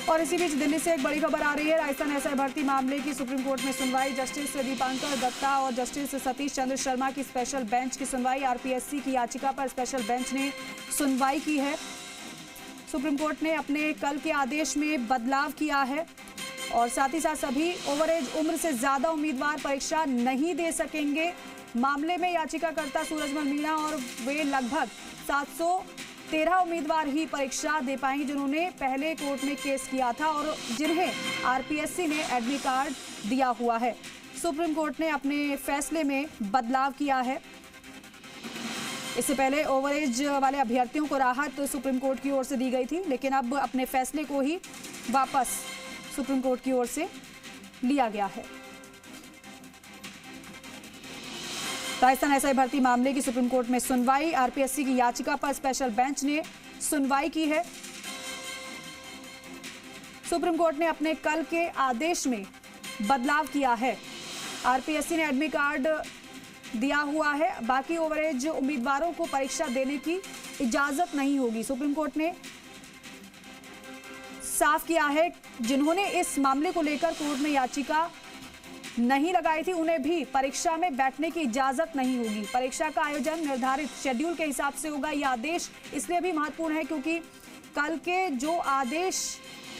और इसी बीच दिल्ली से एक बड़ी खबर आ रही है। राजस्थान एसआई भर्ती मामले की सुप्रीम कोर्ट में सुनवाई। जस्टिस दीपांकर दत्ता और जस्टिस सतीश चंद्र शर्मा की स्पेशल बेंच की सुनवाई। आरपीएससी की याचिका पर स्पेशल बेंच ने सुनवाई की है। सुप्रीम कोर्ट ने अपने कल के आदेश में बदलाव किया है और साथ ही साथ सभी ओवरएज उम्र से ज्यादा उम्मीदवार परीक्षा नहीं दे सकेंगे। मामले में याचिकाकर्ता सूरजमल मीणा और वे लगभग 713 उम्मीदवार ही परीक्षा दे पाएंगे जिन्होंने पहले कोर्ट में केस किया था और जिन्हें आरपीएससी ने एडमिट कार्ड दिया हुआ है। सुप्रीम कोर्ट ने अपने फैसले में बदलाव किया है। इससे पहले ओवरएज वाले अभ्यर्थियों को राहत सुप्रीम कोर्ट की ओर से दी गई थी, लेकिन अब अपने फैसले को ही वापस सुप्रीम कोर्ट की ओर से लिया गया है। राजस्थान एसआई भर्ती मामले की सुप्रीम कोर्ट में सुनवाई। आरपीएससी की याचिका पर स्पेशल बेंच ने सुनवाई की है। सुप्रीम कोर्ट ने अपने कल के आदेश में बदलाव किया है। आरपीएससी ने एडमिट कार्ड दिया हुआ है, बाकी ओवरएज उम्मीदवारों को परीक्षा देने की इजाजत नहीं होगी। सुप्रीम कोर्ट ने साफ किया है जिन्होंने इस मामले को लेकर कोर्ट में याचिका नहीं लगाई थी उन्हें भी परीक्षा में बैठने की इजाजत नहीं होगी। परीक्षा का आयोजन निर्धारित शेड्यूल के हिसाब से होगा। यह आदेश इसलिए भी महत्वपूर्ण है क्योंकि कल के जो आदेश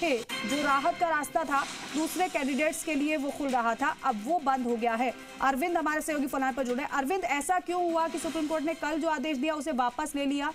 थे, जो राहत का रास्ता था दूसरे कैंडिडेट्स के लिए, वो खुल रहा था, अब वो बंद हो गया है। अरविंद हमारे सहयोगी फोन पर जुड़े। अरविंद, ऐसा क्यों हुआ कि सुप्रीम कोर्ट ने कल जो आदेश दिया उसे वापस ले लिया?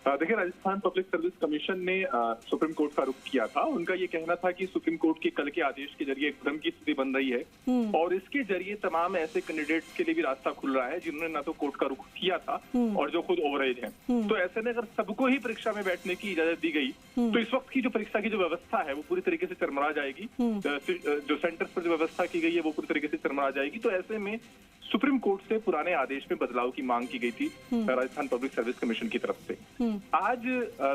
देखिए, राजस्थान पब्लिक सर्विस कमीशन ने सुप्रीम कोर्ट का रुख किया था। उनका ये कहना था कि सुप्रीम कोर्ट के कल के आदेश के जरिए एक भ्रम की स्थिति बन रही है और इसके जरिए तमाम ऐसे कैंडिडेट्स के लिए भी रास्ता खुल रहा है जिन्होंने ना तो कोर्ट का रुख किया था और जो खुद ओवरएज हैं। तो ऐसे में अगर सबको ही परीक्षा में बैठने की इजाजत दी गई तो इस वक्त की जो परीक्षा की जो व्यवस्था है वो पूरी तरीके से चरमरा जाएगी। जो सेंटर्स पर जो व्यवस्था की गई है वो पूरी तरीके से चरमरा जाएगी। तो ऐसे में सुप्रीम कोर्ट से पुराने आदेश में बदलाव की मांग की गई थी राजस्थान पब्लिक सर्विस कमीशन की तरफ से। आज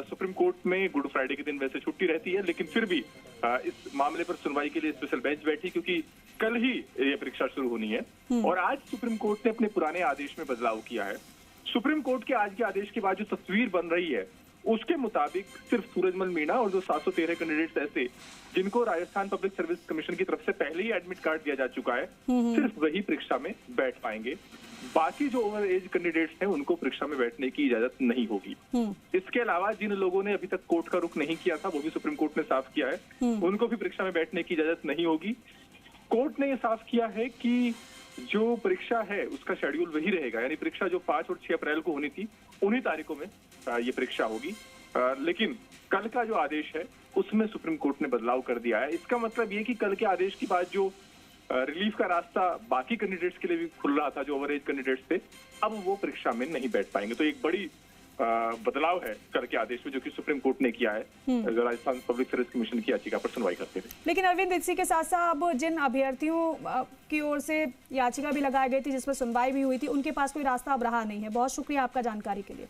सुप्रीम कोर्ट में गुड फ्राइडे के दिन वैसे छुट्टी रहती है, लेकिन फिर भी इस मामले पर सुनवाई के लिए स्पेशल बेंच बैठी क्योंकि कल ही ये परीक्षा शुरू होनी है। और आज सुप्रीम कोर्ट ने अपने पुराने आदेश में बदलाव किया है। सुप्रीम कोर्ट के आज के आदेश के बाद जो तस्वीर बन रही है उसके मुताबिक सिर्फ सूरजमल मीणा और जो 713 कैंडिडेट्स ऐसे जिनको राजस्थान पब्लिक सर्विस कमीशन की तरफ से पहले ही एडमिट कार्ड दिया जा चुका है, सिर्फ वही परीक्षा में बैठ पाएंगे। बाकी जो ओवर एज कैंडिडेट्स हैं उनको परीक्षा में बैठने की इजाजत नहीं होगी। इसके अलावा जिन लोगों ने अभी तक कोर्ट का रुख नहीं किया था वो भी सुप्रीम कोर्ट ने साफ किया है, उनको भी परीक्षा में बैठने की इजाजत नहीं होगी। कोर्ट ने ये साफ किया है कि जो परीक्षा है उसका शेड्यूल वही रहेगा, यानी परीक्षा जो 5 और 6 अप्रैल को होनी थी उन्हीं तारीखों में ये परीक्षा होगी। लेकिन कल का जो आदेश है उसमें सुप्रीम कोर्ट ने बदलाव कर दिया है। इसका मतलब ये कि कल के आदेश के बाद जो रिलीफ का रास्ता बाकी कैंडिडेट्स के लिए भी खुल रहा था, जो ओवरएज कैंडिडेट्स थे, अब वो परीक्षा में नहीं बैठ पाएंगे। तो एक बड़ी बदलाव है कल के आदेश में जो कि सुप्रीम कोर्ट ने किया है राजस्थान पब्लिक सर्विस कमीशन की याचिका पर सुनवाई करते हुए। लेकिन अरविंद, इसी के साथ साथ अब जिन अभ्यर्थियों की ओर से याचिका भी लगाई गई थी जिसमें सुनवाई भी हुई थी, उनके पास कोई रास्ता अब रहा नहीं है। बहुत शुक्रिया आपका जानकारी के लिए।